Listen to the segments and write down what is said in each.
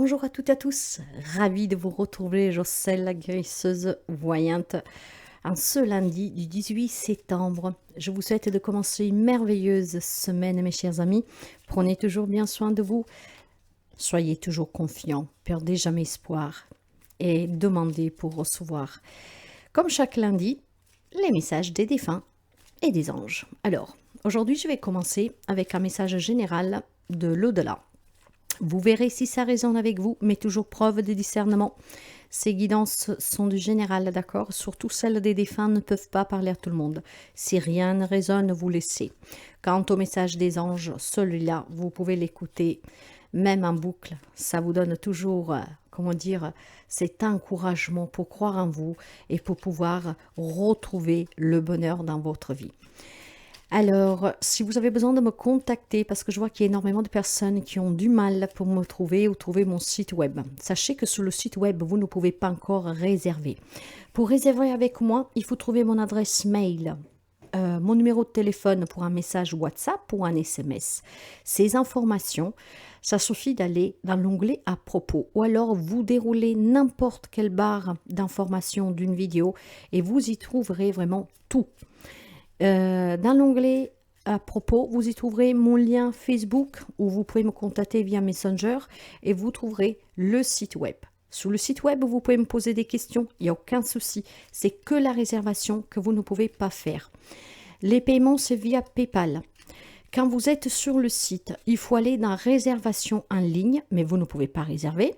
Bonjour à toutes et à tous, ravie de vous retrouver, Jocelle, la guérisseuse voyante, en ce lundi du 18 septembre. Je vous souhaite de commencer une merveilleuse semaine, mes chers amis. Prenez toujours bien soin de vous, soyez toujours confiants, perdez jamais espoir et demandez pour recevoir. Comme chaque lundi, les messages des défunts et des anges. Alors, aujourd'hui, je vais commencer avec un message général de l'au-delà. Vous verrez si ça résonne avec vous, mais toujours preuve de discernement. Ces guidances sont du général, d'accord? Surtout celles des défunts ne peuvent pas parler à tout le monde. Si rien ne résonne, vous laissez. Quant au message des anges, celui-là, vous pouvez l'écouter même en boucle. Ça vous donne toujours, cet encouragement pour croire en vous et pour pouvoir retrouver le bonheur dans votre vie. Alors, si vous avez besoin de me contacter, parce que je vois qu'il y a énormément de personnes qui ont du mal pour me trouver ou trouver mon site web, sachez que sur le site web, vous ne pouvez pas encore réserver. Pour réserver avec moi, il faut trouver mon adresse mail, mon numéro de téléphone pour un message WhatsApp ou un SMS. Ces informations, ça suffit d'aller dans l'onglet à propos ou alors vous déroulez n'importe quelle barre d'informations d'une vidéo et vous y trouverez vraiment tout. Dans l'onglet à propos, vous y trouverez mon lien Facebook où vous pouvez me contacter via Messenger et vous trouverez le site web. Sur le site web, vous pouvez me poser des questions, il n'y a aucun souci. C'est que la réservation que vous ne pouvez pas faire. Les paiements, c'est via PayPal. Quand vous êtes sur le site, il faut aller dans réservation en ligne, mais vous ne pouvez pas réserver.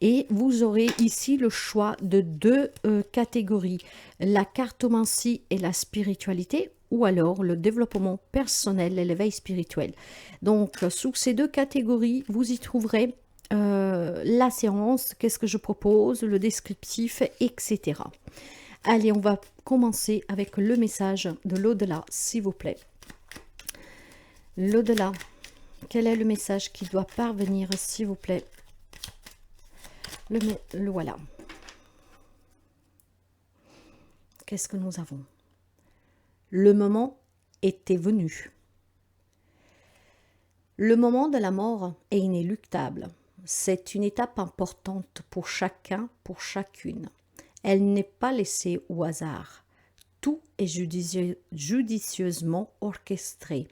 Et vous aurez ici le choix de deux catégories, la cartomancie et la spiritualité, ou alors le développement personnel et l'éveil spirituel. Donc, sous ces deux catégories, vous y trouverez la séance, qu'est-ce que je propose, le descriptif, etc. Allez, on va commencer avec le message de l'au-delà, s'il vous plaît. L'au-delà, quel est le message qui doit parvenir, s'il vous plaît? Le voilà. Qu'est-ce que nous avons? Le moment était venu. Le moment de la mort est inéluctable. C'est une étape importante pour chacun, pour chacune. Elle n'est pas laissée au hasard. Tout est judicieusement orchestré.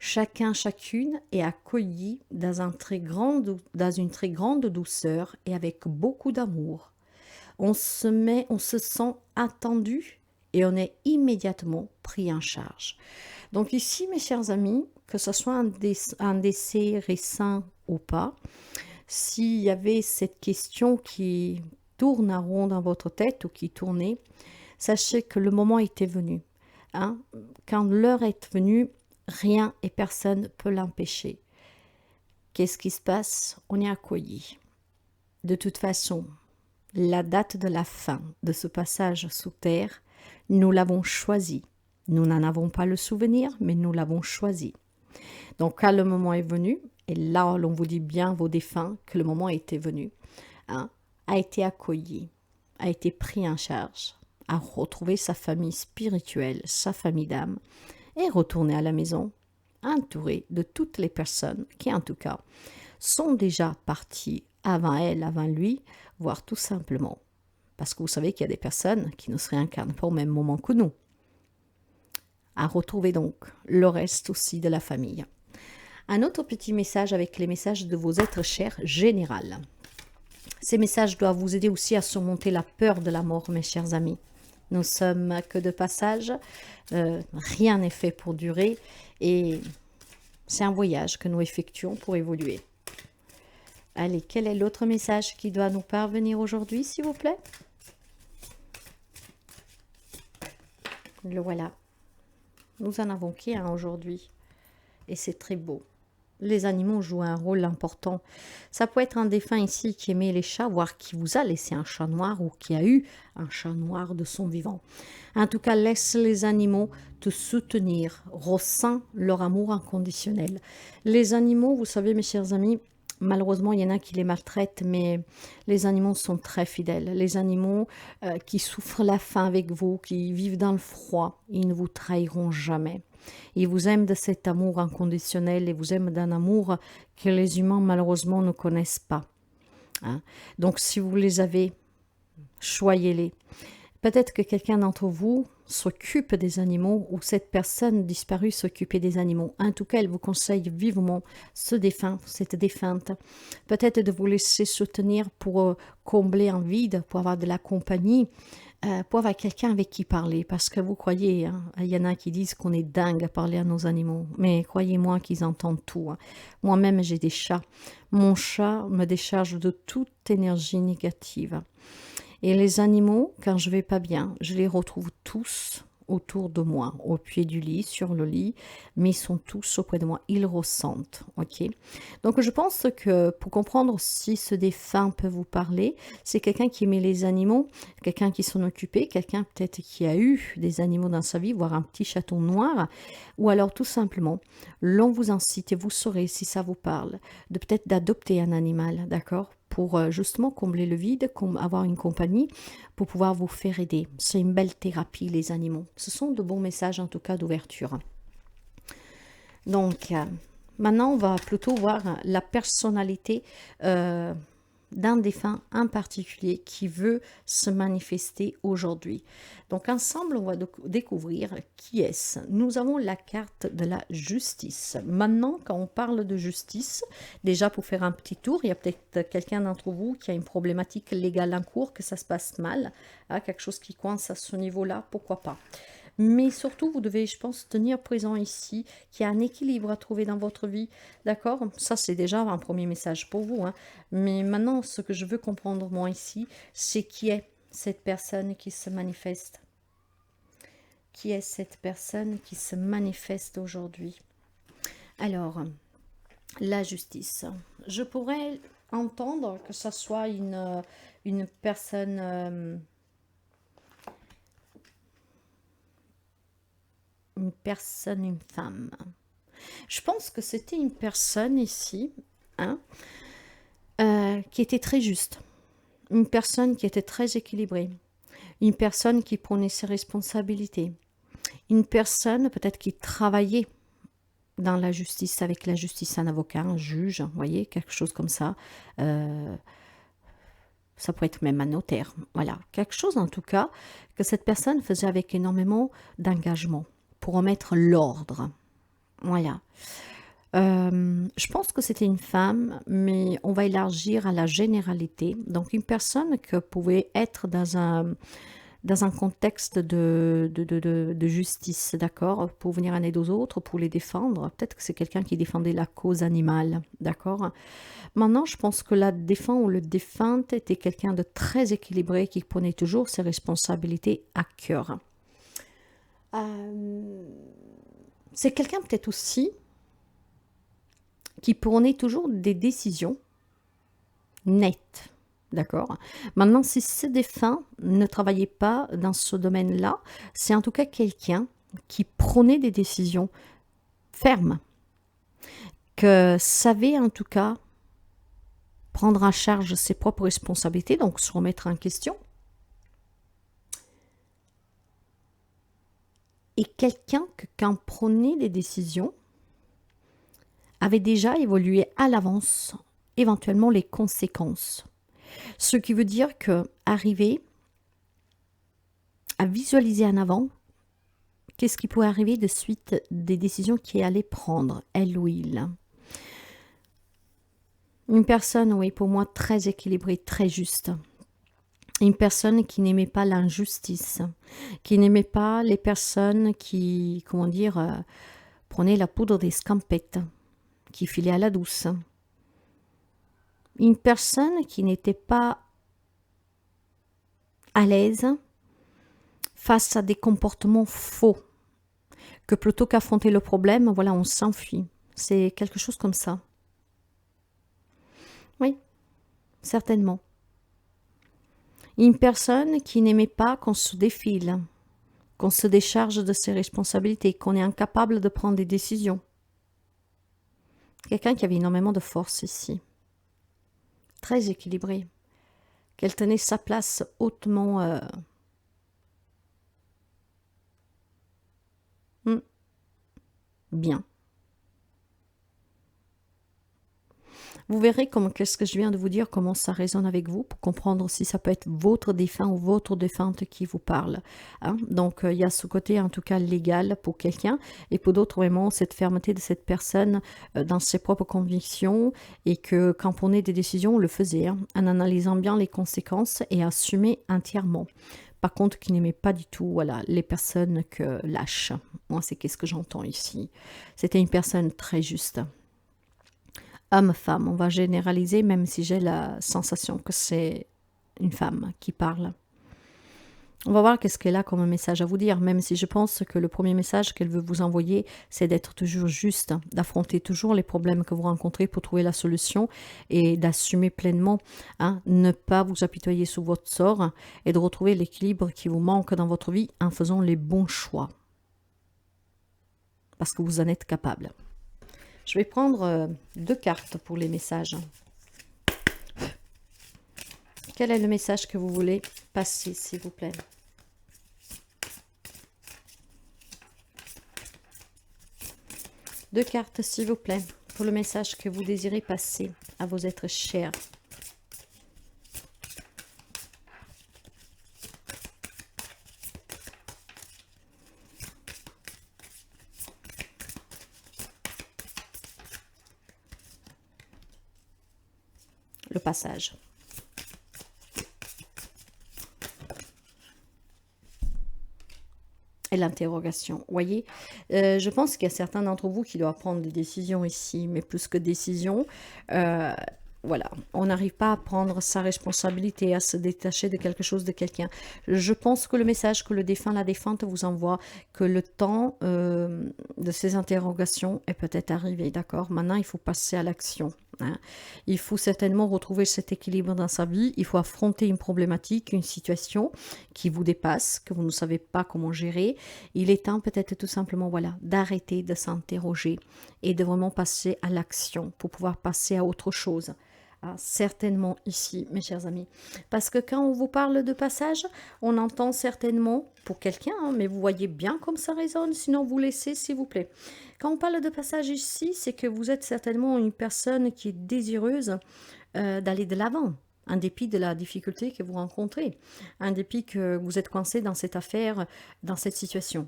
Chacun, chacune est accueilli dans une très grande douceur et avec beaucoup d'amour. On se sent attendu et on est immédiatement pris en charge. Donc ici, mes chers amis, que ce soit un décès récent ou pas, s'il y avait cette question qui tourne en rond dans votre tête ou qui tournait, sachez que le moment était venu. Quand l'heure est venue, rien et personne ne peut l'empêcher. Qu'est-ce qui se passe? On est accueilli. De toute façon, la date de la fin de ce passage sous terre, nous l'avons choisi. Nous n'en avons pas le souvenir, mais nous l'avons choisi. Donc, quand le moment est venu, et là, on vous dit bien, vos défunts, que le moment était venu, a été accueilli, a été pris en charge, a retrouvé sa famille spirituelle, sa famille d'âme, et retourner à la maison, entouré de toutes les personnes qui, en tout cas, sont déjà parties avant elle, avant lui, voire tout simplement. Parce que vous savez qu'il y a des personnes qui ne se réincarnent pas au même moment que nous. À retrouver donc le reste aussi de la famille. Un autre petit message avec les messages de vos êtres chers général. Ces messages doivent vous aider aussi à surmonter la peur de la mort, mes chers amis. Nous sommes que de passage, rien n'est fait pour durer et c'est un voyage que nous effectuons pour évoluer. Allez, quel est l'autre message qui doit nous parvenir aujourd'hui, s'il vous plaît? Le voilà. Nous en avons qu'un aujourd'hui et c'est très beau. Les animaux jouent un rôle important. Ça peut être un défunt ici qui aimait les chats, voire qui vous a laissé un chat noir ou qui a eu un chat noir de son vivant. En tout cas, laisse les animaux te soutenir, ressens leur amour inconditionnel. Les animaux, vous savez mes chers amis, malheureusement il y en a qui les maltraitent, mais les animaux sont très fidèles. Les animaux qui souffrent la faim avec vous, qui vivent dans le froid, ils ne vous trahiront jamais. Ils vous aiment de cet amour inconditionnel et vous aiment d'un amour que les humains malheureusement ne connaissent pas. hein. Donc, si vous les avez, choyez-les. Peut-être que quelqu'un d'entre vous s'occupe des animaux ou cette personne disparue s'occupait des animaux. En tout cas, elle vous conseille vivement ce défunt, cette défunte. Peut-être de vous laisser soutenir pour combler un vide, pour avoir de la compagnie, pour avoir quelqu'un avec qui parler. Parce que vous croyez, hein, il y en a qui disent qu'on est dingue à parler à nos animaux. Mais croyez-moi qu'ils entendent tout, hein. Moi-même, j'ai des chats. Mon chat me décharge de toute énergie négative. Et les animaux, quand je vais pas bien, je les retrouve tous autour de moi, au pied du lit, sur le lit, mais ils sont tous auprès de moi, ils ressentent, ok? Donc je pense que pour comprendre si ce défunt peut vous parler, c'est quelqu'un qui aimait les animaux, quelqu'un qui s'en occupait, quelqu'un peut-être qui a eu des animaux dans sa vie, voire un petit chaton noir, ou alors tout simplement, l'on vous incite et vous saurez si ça vous parle, de peut-être d'adopter un animal, d'accord? Pour justement combler le vide, avoir une compagnie, pour pouvoir vous faire aider. C'est une belle thérapie, les animaux. Ce sont de bons messages, en tout cas, d'ouverture. Donc, maintenant, on va plutôt voir la personnalité d'un défunt en particulier qui veut se manifester aujourd'hui. Donc ensemble, on va découvrir qui est-ce. Nous avons la carte de la justice. Maintenant, quand on parle de justice, déjà pour faire un petit tour, il y a peut-être quelqu'un d'entre vous qui a une problématique légale en cours, que ça se passe mal, hein, quelque chose qui coince à ce niveau-là, pourquoi pas. Mais surtout, vous devez, je pense, tenir présent ici qu'il y a un équilibre à trouver dans votre vie. D'accord? Ça, c'est déjà un premier message pour vous, hein. Mais maintenant, ce que je veux comprendre, moi, ici, c'est qui est cette personne qui se manifeste. Qui est cette personne qui se manifeste aujourd'hui? Alors, la justice. Je pourrais entendre que ce soit une personne... une femme. Je pense que c'était une personne ici, hein, qui était très juste. Une personne qui était très équilibrée. Une personne qui prenait ses responsabilités. Une personne peut-être qui travaillait dans la justice, avec la justice, un avocat, un juge, vous voyez, quelque chose comme ça. Ça pourrait être même un notaire. Voilà, quelque chose en tout cas que cette personne faisait avec énormément d'engagement pour remettre l'ordre. Voilà. Je pense que c'était une femme, mais on va élargir à la généralité. Donc une personne qui pouvait être dans un contexte de justice, d'accord, pour venir en aide aux autres, pour les défendre. Peut-être que c'est quelqu'un qui défendait la cause animale, d'accord. Maintenant, je pense que la défunt ou le défunt était quelqu'un de très équilibré qui prenait toujours ses responsabilités à cœur. C'est quelqu'un peut-être aussi qui prenait toujours des décisions nettes. D'accord. Maintenant, si ce défunt ne travaillait pas dans ce domaine-là, c'est en tout cas quelqu'un qui prenait des décisions fermes, que savait en tout cas prendre en charge ses propres responsabilités, donc se remettre en question. Et quelqu'un que quand prenait des décisions, avait déjà évolué à l'avance, éventuellement les conséquences. Ce qui veut dire que arriver à visualiser en avant qu'est-ce qui pourrait arriver de suite des décisions qu'il allait prendre, elle ou il. Une personne, oui, pour moi, très équilibrée, très juste. Une personne qui n'aimait pas l'injustice, qui n'aimait pas les personnes qui, comment dire, prenaient la poudre des scampettes, qui filaient à la douce. Une personne qui n'était pas à l'aise face à des comportements faux, que plutôt qu'affronter le problème, voilà, on s'enfuit. C'est quelque chose comme ça. Oui, certainement. Une personne qui n'aimait pas qu'on se défile, qu'on se décharge de ses responsabilités, qu'on est incapable de prendre des décisions. Quelqu'un qui avait énormément de force ici. Très équilibré. Qu'elle tenait sa place hautement... bien. Vous verrez comment qu'est-ce que je viens de vous dire, comment ça résonne avec vous, pour comprendre si ça peut être votre défunt ou votre défunte qui vous parle. Hein. Donc, il y a ce côté, en tout cas, légal pour quelqu'un, et pour d'autres, vraiment, cette fermeté de cette personne dans ses propres convictions, et que quand on prenait des décisions, on le faisait, hein, en analysant bien les conséquences et assumer entièrement. Par contre, qui n'aimait pas du tout, voilà, les personnes que lâchent. Moi, c'est qu'est-ce que j'entends ici. C'était une personne très juste. Homme-femme, on va généraliser, même si j'ai la sensation que c'est une femme qui parle. On va voir qu'est-ce qu'elle a comme message à vous dire, même si je pense que le premier message qu'elle veut vous envoyer, c'est d'être toujours juste, d'affronter toujours les problèmes que vous rencontrez pour trouver la solution et d'assumer pleinement, hein, ne pas vous apitoyer sur votre sort et de retrouver l'équilibre qui vous manque dans votre vie en faisant les bons choix. Parce que vous en êtes capable. Je vais prendre 2 cartes pour les messages. Quel est le message que vous voulez passer, s'il vous plaît? Deux cartes, s'il vous plaît, pour le message que vous désirez passer à vos êtres chers. Le passage. Et l'interrogation. Voyez, je pense qu'il y a certains d'entre vous qui doivent prendre des décisions ici, mais plus que décisions, voilà, on n'arrive pas à prendre sa responsabilité, à se détacher de quelque chose, de quelqu'un. Je pense que le message que le défunt, la défunte vous envoie, que le temps de ces interrogations est peut-être arrivé, d'accord? Maintenant, il faut passer à l'action. Hein. Il faut certainement retrouver cet équilibre dans sa vie. Il faut affronter une problématique, une situation qui vous dépasse, que vous ne savez pas comment gérer. Il est temps peut-être tout simplement, voilà, d'arrêter de s'interroger et de vraiment passer à l'action pour pouvoir passer à autre chose. Ah, certainement ici, mes chers amis. Parce que quand on vous parle de passage, on entend certainement, pour quelqu'un, hein, mais vous voyez bien comme ça résonne, sinon vous laissez, s'il vous plaît. Quand on parle de passage ici, c'est que vous êtes certainement une personne qui est désireuse d'aller de l'avant, en dépit de la difficulté que vous rencontrez, en dépit que vous êtes coincé dans cette affaire, dans cette situation.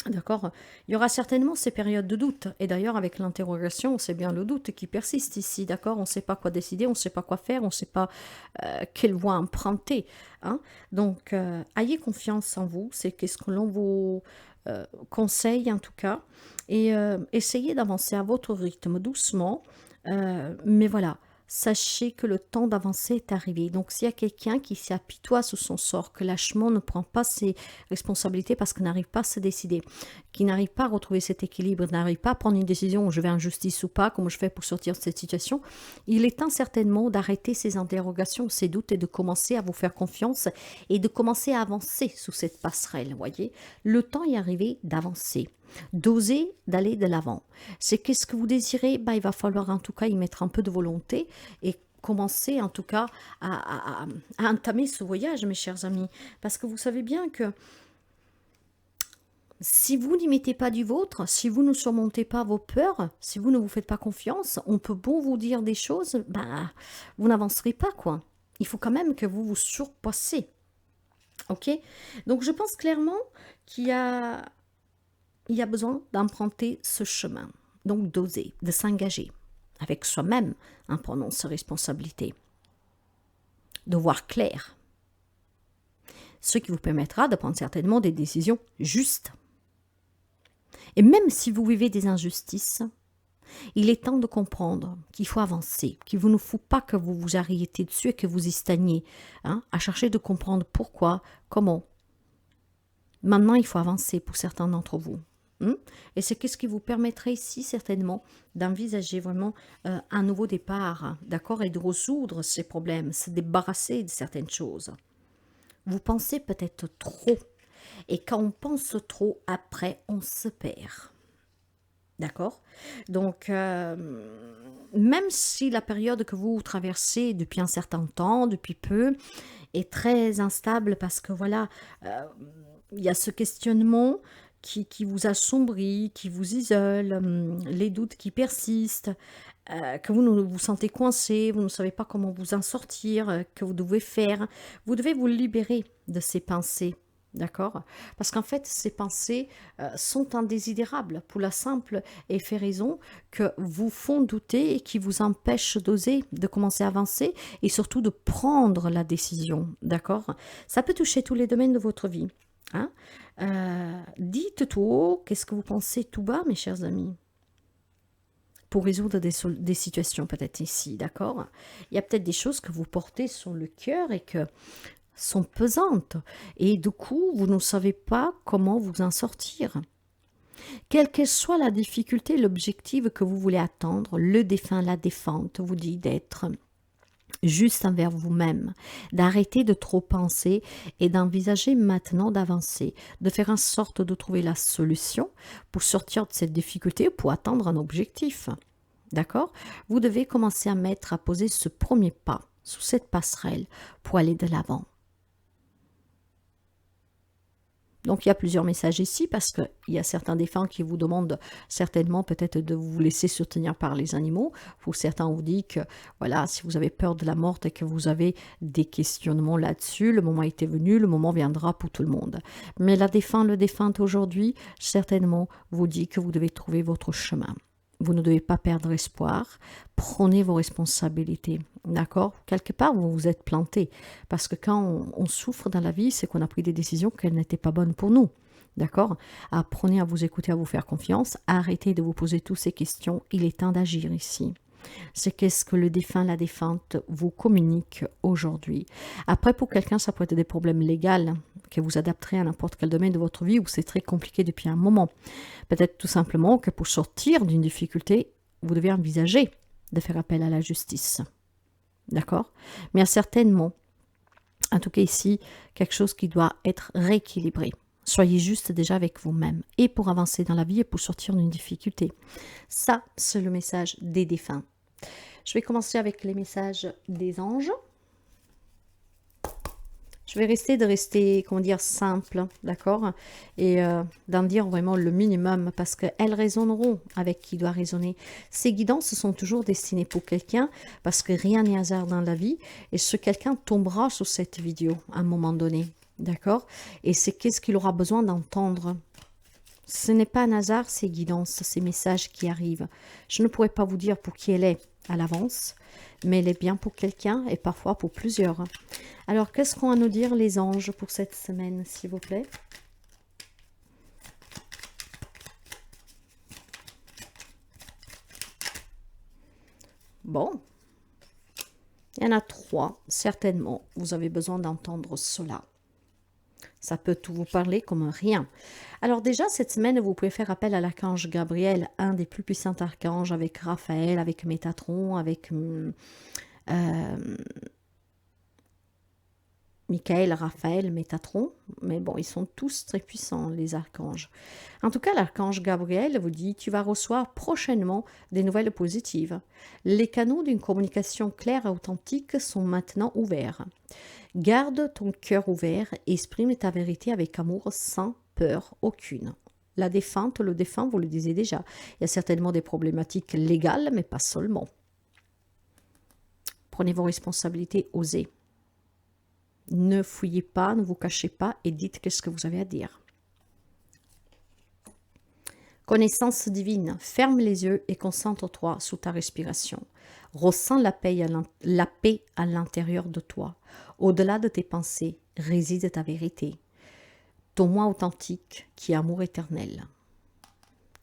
D'accord? Il y aura certainement ces périodes de doute. Et d'ailleurs, avec l'interrogation, c'est bien le doute qui persiste ici. D'accord? On ne sait pas quoi décider, on ne sait pas quoi faire, on ne sait pas quelle voie emprunter. Hein? Donc, ayez confiance en vous. C'est ce que l'on vous conseille en tout cas. Et essayez d'avancer à votre rythme, doucement. Mais voilà. Sachez que le temps d'avancer est arrivé. Donc, s'il y a quelqu'un qui s'apitoie sous son sort, que lâchement ne prend pas ses responsabilités parce qu'il n'arrive pas à se décider, qui n'arrive pas à retrouver cet équilibre, n'arrive pas à prendre une décision, je vais en justice ou pas, comment je fais pour sortir de cette situation, il est temps certainement d'arrêter ces interrogations, ces doutes et de commencer à vous faire confiance et de commencer à avancer sous cette passerelle, voyez. Le temps est arrivé d'avancer. D'oser d'aller de l'avant. C'est qu'est-ce que vous désirez? Il va falloir en tout cas y mettre un peu de volonté et commencer en tout cas à entamer ce voyage, mes chers amis. Parce que vous savez bien que si vous n'y mettez pas du vôtre, si vous ne surmontez pas vos peurs, si vous ne vous faites pas confiance, on peut bon vous dire des choses, vous n'avancerez pas, quoi. Il faut quand même que vous vous surpassez. Ok? Donc je pense clairement qu'il y a besoin d'emprunter ce chemin, donc d'oser, de s'engager avec soi-même en prenant ses responsabilités, de voir clair, ce qui vous permettra de prendre certainement des décisions justes. Et même si vous vivez des injustices, il est temps de comprendre qu'il faut avancer, qu'il ne faut pas que vous vous arrêtiez dessus et que vous y stagniez, hein, à chercher de comprendre pourquoi, comment. Maintenant, il faut avancer pour certains d'entre vous. Et c'est ce qui vous permettrait ici certainement d'envisager vraiment un nouveau départ, d'accord, et de résoudre ces problèmes, se débarrasser de certaines choses. Vous pensez peut-être trop, et quand on pense trop, après on se perd. D'accord? Donc, même si la période que vous traversez depuis un certain temps, depuis peu, est très instable parce que voilà, il y a ce questionnement qui vous assombrit, qui vous isole, les doutes qui persistent, que vous vous sentez coincé, vous ne savez pas comment vous en sortir, que vous devez faire. Vous devez vous libérer de ces pensées, d'accord? Parce qu'en fait, ces pensées sont indésirables pour la simple et fait raison que vous font douter et qui vous empêchent d'oser, de commencer à avancer et surtout de prendre la décision, d'accord? Ça peut toucher tous les domaines de votre vie, hein? Dites tout haut, qu'est-ce que vous pensez tout bas, mes chers amis? Pour résoudre des situations peut-être ici, d'accord? Il y a peut-être des choses que vous portez sur le cœur et que sont pesantes. Et du coup, vous ne savez pas comment vous en sortir. Quelle que soit la difficulté, l'objectif que vous voulez atteindre, le défunt, la défunte vous dit d'être juste envers vous-même, d'arrêter de trop penser et d'envisager maintenant d'avancer, de faire en sorte de trouver la solution pour sortir de cette difficulté, pour atteindre un objectif. D'accord? Vous devez commencer à poser ce premier pas sous cette passerelle pour aller de l'avant. Donc, il y a plusieurs messages ici parce qu'il y a certains défunts qui vous demandent certainement peut-être de vous laisser soutenir par les animaux. Pour certains, on vous dit que voilà, si vous avez peur de la mort et que vous avez des questionnements là-dessus, le moment était venu, le moment viendra pour tout le monde. Mais la défunte, le défunt aujourd'hui, certainement vous dit que vous devez trouver votre chemin. Vous ne devez pas perdre espoir. Prenez vos responsabilités. D'accord? Quelque part, vous vous êtes planté. Parce que quand on souffre dans la vie, c'est qu'on a pris des décisions qu'elles n'étaient pas bonnes pour nous. D'accord? Apprenez à vous écouter, à vous faire confiance. Arrêtez de vous poser toutes ces questions. Il est temps d'agir ici. C'est qu'est-ce que le défunt, la défunte vous communique aujourd'hui. Après, pour quelqu'un, ça peut être des problèmes légaux que vous adapterez à n'importe quel domaine de votre vie où c'est très compliqué depuis un moment. Peut-être tout simplement que pour sortir d'une difficulté, vous devez envisager de faire appel à la justice. D'accord? Mais il y a certainement, en tout cas ici, quelque chose qui doit être rééquilibré. Soyez juste déjà avec vous-même et pour avancer dans la vie et pour sortir d'une difficulté. Ça, c'est le message des défunts. Je vais commencer avec les messages des anges. Je vais rester, comment dire, simple, d'accord? Et d'en dire vraiment le minimum parce qu'elles résonneront avec qui doit résonner. Ces guidances sont toujours destinées pour quelqu'un parce que rien n'est hasard dans la vie et ce quelqu'un tombera sur cette vidéo à un moment donné, d'accord? Et c'est qu'est-ce qu'il aura besoin d'entendre. Ce n'est pas un hasard, ces guidances, ces messages qui arrivent. Je ne pourrais pas vous dire pour qui elle est à l'avance, mais elle est bien pour quelqu'un et parfois pour plusieurs. Alors, qu'est-ce qu'ont à nous dire les anges pour cette semaine, s'il vous plaît? Bon, il y en a 3, certainement. Vous avez besoin d'entendre cela. Ça peut tout vous parler comme rien. Alors déjà, cette semaine, vous pouvez faire appel à l'archange Gabriel, un des plus puissants archanges, avec Raphaël, avec Métatron, avec Michael, Raphaël, Métatron. Mais bon, ils sont tous très puissants, les archanges. En tout cas, l'archange Gabriel vous dit, tu vas recevoir prochainement des nouvelles positives. Les canaux d'une communication claire et authentique sont maintenant ouverts. Garde ton cœur ouvert et exprime ta vérité avec amour sans peur aucune. La défunte, le défunt, vous le disiez déjà, il y a certainement des problématiques légales, mais pas seulement. Prenez vos responsabilités, osez. Ne fouillez pas, ne vous cachez pas et dites qu'est-ce que vous avez à dire. Connaissance divine, ferme les yeux et concentre-toi sous ta respiration. Ressens la paix à l'intérieur de toi. Au-delà de tes pensées, réside ta vérité. Ton moi authentique qui est amour éternel.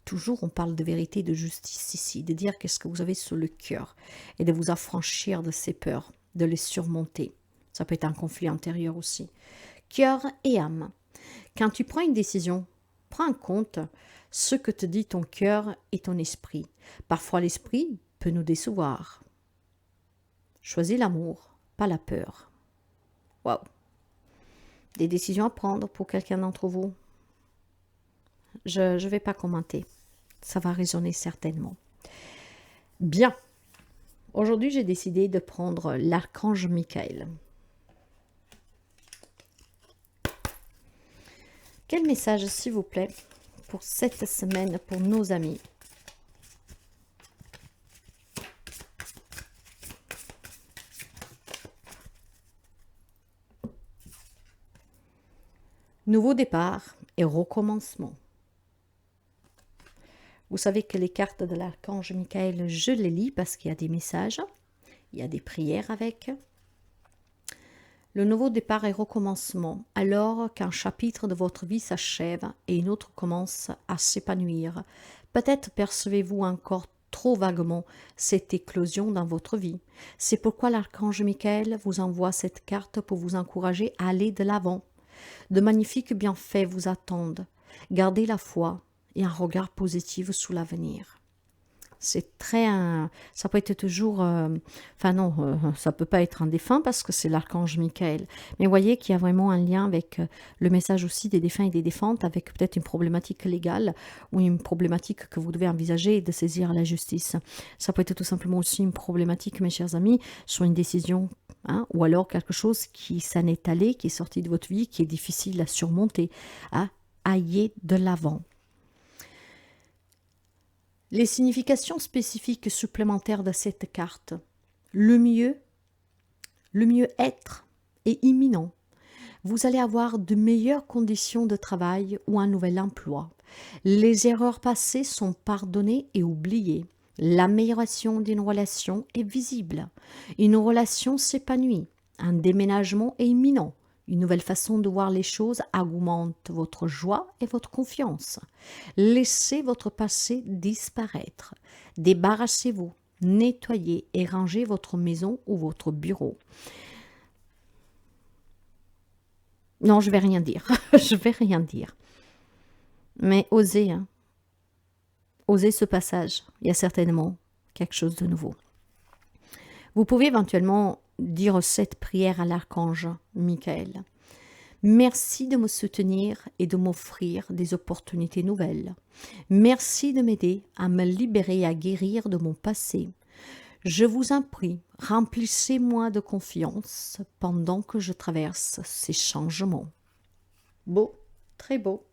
Toujours on parle de vérité, de justice ici, de dire qu'est-ce que vous avez sur le cœur et de vous affranchir de ces peurs, de les surmonter. Ça peut être un conflit intérieur aussi. Cœur et âme. Quand tu prends une décision, prends en compte ce que te dit ton cœur et ton esprit. Parfois l'esprit peut nous décevoir. Choisis l'amour, pas la peur. Waouh! Des décisions à prendre pour quelqu'un d'entre vous. Je ne vais pas commenter. Ça va résonner certainement. Bien. Aujourd'hui, j'ai décidé de prendre l'archange Michael. Quel message, s'il vous plaît, pour cette semaine, pour nos amis? Nouveau départ et recommencement. Vous savez que les cartes de l'archange Michael, je les lis parce qu'il y a des messages, il y a des prières avec. Le nouveau départ et recommencement, alors qu'un chapitre de votre vie s'achève et une autre commence à s'épanouir. Peut-être percevez-vous encore trop vaguement cette éclosion dans votre vie. C'est pourquoi l'archange Michael vous envoie cette carte pour vous encourager à aller de l'avant. De magnifiques bienfaits vous attendent. Gardez la foi et un regard positif sur l'avenir. C'est très... ça peut être toujours... enfin non, ça peut pas être un défunt parce que c'est l'archange Michael. Mais voyez qu'il y a vraiment un lien avec le message aussi des défunts et des défuntes, avec peut-être une problématique légale ou une problématique que vous devez envisager de saisir la justice. Ça peut être tout simplement aussi une problématique, mes chers amis, sur une décision, hein, ou alors quelque chose qui s'en est allé, qui est sorti de votre vie, qui est difficile à surmonter. Hein. Ayez de l'avant. Les significations spécifiques supplémentaires de cette carte. Le mieux-être est imminent. Vous allez avoir de meilleures conditions de travail ou un nouvel emploi. Les erreurs passées sont pardonnées et oubliées. L'amélioration d'une relation est visible. Une relation s'épanouit. Un déménagement est imminent. Une nouvelle façon de voir les choses augmente votre joie et votre confiance. Laissez votre passé disparaître. Débarrassez-vous, nettoyez et rangez votre maison ou votre bureau. Non, je vais rien dire. Je vais rien dire. Mais osez, hein. Osez ce passage. Il y a certainement quelque chose de nouveau. Vous pouvez éventuellement dire cette prière à l'archange Michael. Merci de me soutenir et de m'offrir des opportunités nouvelles. Merci de m'aider à me libérer et à guérir de mon passé. Je vous en prie, remplissez-moi de confiance pendant que je traverse ces changements. Beau, très beau.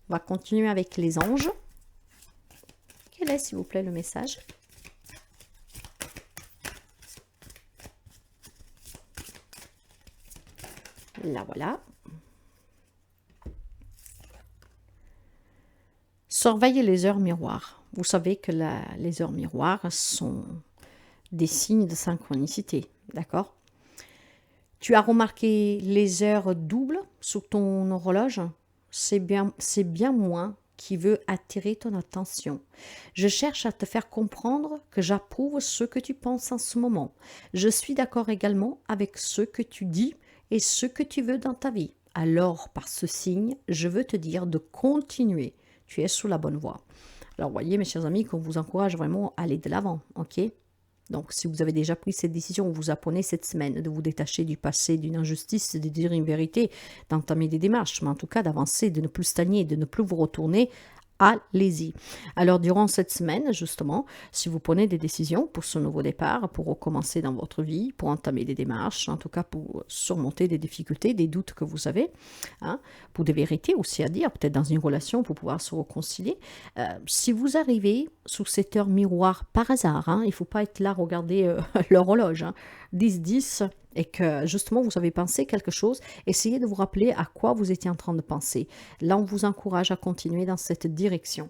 On va continuer avec les anges. Quel est, s'il vous plaît, le message ? Là, voilà. Surveillez les heures miroirs. Vous savez que les heures miroirs sont des signes de synchronicité, d'accord ? Tu as remarqué les heures doubles sur ton horloge ? C'est bien moi qui veux attirer ton attention. Je cherche à te faire comprendre que j'approuve ce que tu penses en ce moment. Je suis d'accord également avec ce que tu dis et ce que tu veux dans ta vie. Alors, par ce signe, je veux te dire de continuer. Tu es sur la bonne voie. Alors, voyez, mes chers amis, qu'on vous encourage vraiment à aller de l'avant, ok ? Donc, si vous avez déjà pris cette décision, vous apprenez cette semaine de vous détacher du passé, d'une injustice, de dire une vérité, d'entamer des démarches, mais en tout cas d'avancer, de ne plus stagner, de ne plus vous retourner, allez-y. Alors, durant cette semaine, justement, si vous prenez des décisions pour ce nouveau départ, pour recommencer dans votre vie, pour entamer des démarches, en tout cas pour surmonter des difficultés, des doutes que vous avez, hein, pour des vérités aussi à dire, peut-être dans une relation pour pouvoir se réconcilier, si vous arrivez sous cette heure miroir par hasard, hein, il ne faut pas être là, regarder l'horloge, hein, 10-10, et que justement vous avez pensé quelque chose, essayez de vous rappeler à quoi vous étiez en train de penser. Là, on vous encourage à continuer dans cette direction.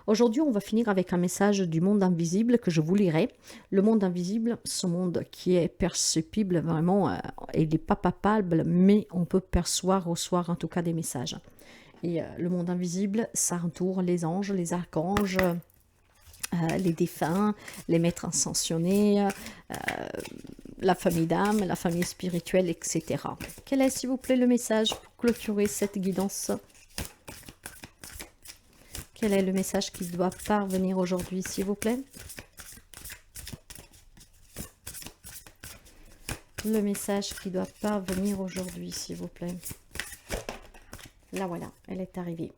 Aujourd'hui, on va finir avec un message du monde invisible que je vous lirai. Le monde invisible, ce monde qui est perceptible vraiment, il n'est pas palpable, mais on peut percevoir, recevoir en tout cas des messages. Et le monde invisible, ça entoure les anges, les archanges, les défunts, les maîtres ascensionnés, la famille d'âme, la famille spirituelle, etc. Quel est, s'il vous plaît, le message pour clôturer cette guidance ? Quel est le message qui doit parvenir aujourd'hui, s'il vous plaît ? Le message qui doit parvenir aujourd'hui, s'il vous plaît. Là, voilà, elle est arrivée.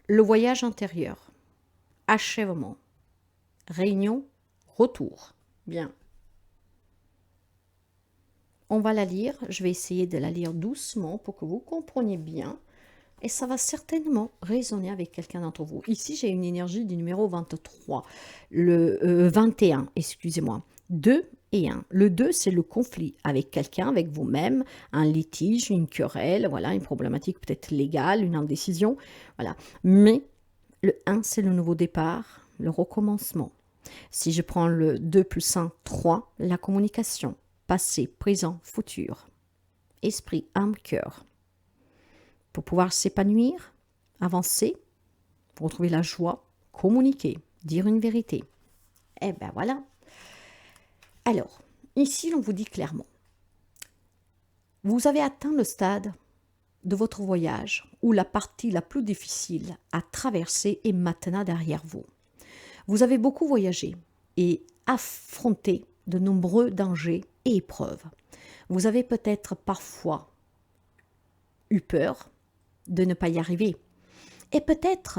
Le voyage intérieur. Achèvement. Réunion. Retour. Bien. On va la lire. Je vais essayer de la lire doucement pour que vous compreniez bien. Et ça va certainement résonner avec quelqu'un d'entre vous. Ici, j'ai une énergie du numéro 23. Le 21, excusez-moi. 2 et 1. Le 2, c'est le conflit avec quelqu'un, avec vous-même, un litige, une querelle, voilà, une problématique peut-être légale, une indécision, voilà. Mais le 1, c'est le nouveau départ, le recommencement. Si je prends le 2 plus 1, 3, la communication, passé, présent, futur, esprit, âme, cœur. Pour pouvoir s'épanouir, avancer, retrouver la joie, communiquer, dire une vérité. Eh ben voilà. Alors, ici, on vous dit clairement, vous avez atteint le stade de votre voyage où la partie la plus difficile à traverser est maintenant derrière vous. Vous avez beaucoup voyagé et affronté de nombreux dangers et épreuves. Vous avez peut-être parfois eu peur de ne pas y arriver. Et peut-être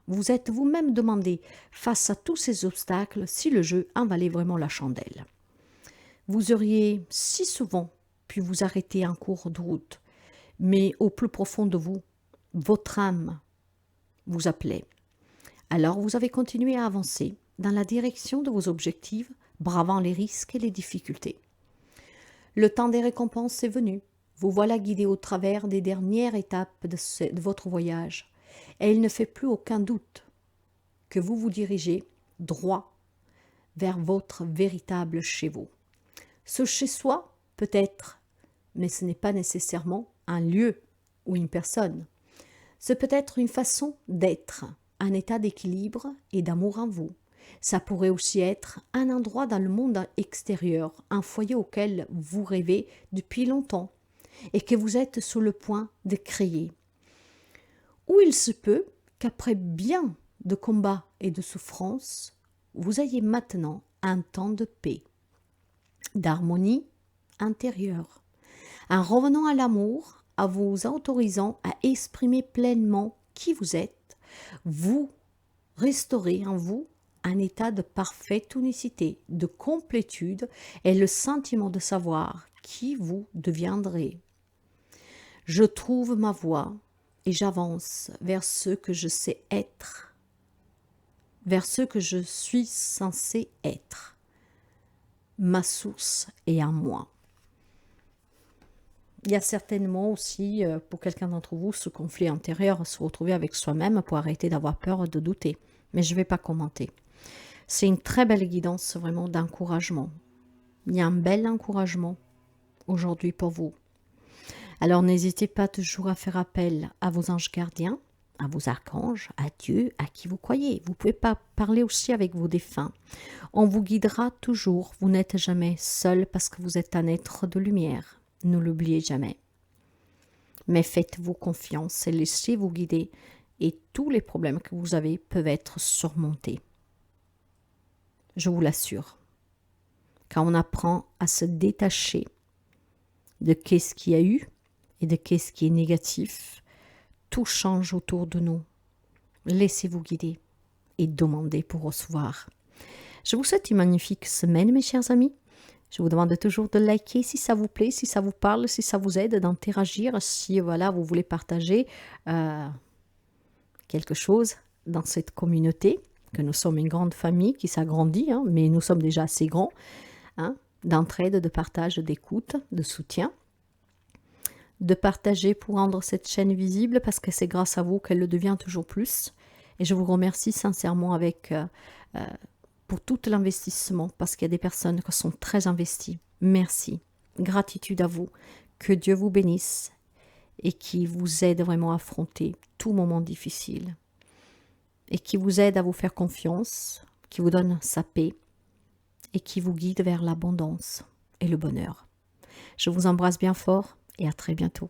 vous êtes vous-même demandé, face à tous ces obstacles, si le jeu en valait vraiment la chandelle. Vous auriez si souvent pu vous arrêter en cours de route, mais au plus profond de vous, votre âme vous appelait. Alors vous avez continué à avancer dans la direction de vos objectifs, bravant les risques et les difficultés. Le temps des récompenses est venu. Vous voilà guidé au travers des dernières étapes de votre voyage. Et il ne fait plus aucun doute que vous vous dirigez droit vers votre véritable chez vous. Ce chez-soi peut être, mais ce n'est pas nécessairement un lieu ou une personne. Ce peut être une façon d'être, un état d'équilibre et d'amour en vous. Ça pourrait aussi être un endroit dans le monde extérieur, un foyer auquel vous rêvez depuis longtemps et que vous êtes sur le point de créer. Ou il se peut qu'après bien de combats et de souffrances, vous ayez maintenant un temps de paix, d'harmonie intérieure, en revenant à l'amour, à vous autorisant à exprimer pleinement qui vous êtes, vous restaurez en vous un état de parfaite unicité, de complétude et le sentiment de savoir qui vous deviendrez. Je trouve ma voie et j'avance vers ce que je sais être, vers ce que je suis censé être. Ma source est en moi. Il y a certainement aussi, pour quelqu'un d'entre vous, ce conflit intérieur, se retrouver avec soi-même pour arrêter d'avoir peur, de douter. Mais je ne vais pas commenter. C'est une très belle guidance, vraiment, d'encouragement. Il y a un bel encouragement aujourd'hui pour vous. Alors n'hésitez pas toujours à faire appel à vos anges gardiens, à vos archanges, à Dieu, à qui vous croyez. Vous pouvez pas parler aussi avec vos défunts. On vous guidera toujours. Vous n'êtes jamais seul parce que vous êtes un être de lumière. Ne l'oubliez jamais. Mais faites-vous confiance et laissez-vous guider et tous les problèmes que vous avez peuvent être surmontés. Je vous l'assure. Quand on apprend à se détacher de qu'est-ce qu'il y a eu et de qu'est-ce qui est négatif, tout change autour de nous. Laissez-vous guider et demandez pour recevoir. Je vous souhaite une magnifique semaine, mes chers amis. Je vous demande toujours de liker si ça vous plaît, si ça vous parle, si ça vous aide, d'interagir, si voilà, vous voulez partager quelque chose dans cette communauté, que nous sommes une grande famille qui s'agrandit, hein, mais nous sommes déjà assez grands, hein, d'entraide, de partage, d'écoute, de soutien, de partager pour rendre cette chaîne visible parce que c'est grâce à vous qu'elle le devient toujours plus. Et je vous remercie sincèrement pour tout l'investissement parce qu'il y a des personnes qui sont très investies. Merci. Gratitude à vous. Que Dieu vous bénisse et qui vous aide vraiment à affronter tout moment difficile et qui vous aide à vous faire confiance, qui vous donne sa paix et qui vous guide vers l'abondance et le bonheur. Je vous embrasse bien fort et à très bientôt.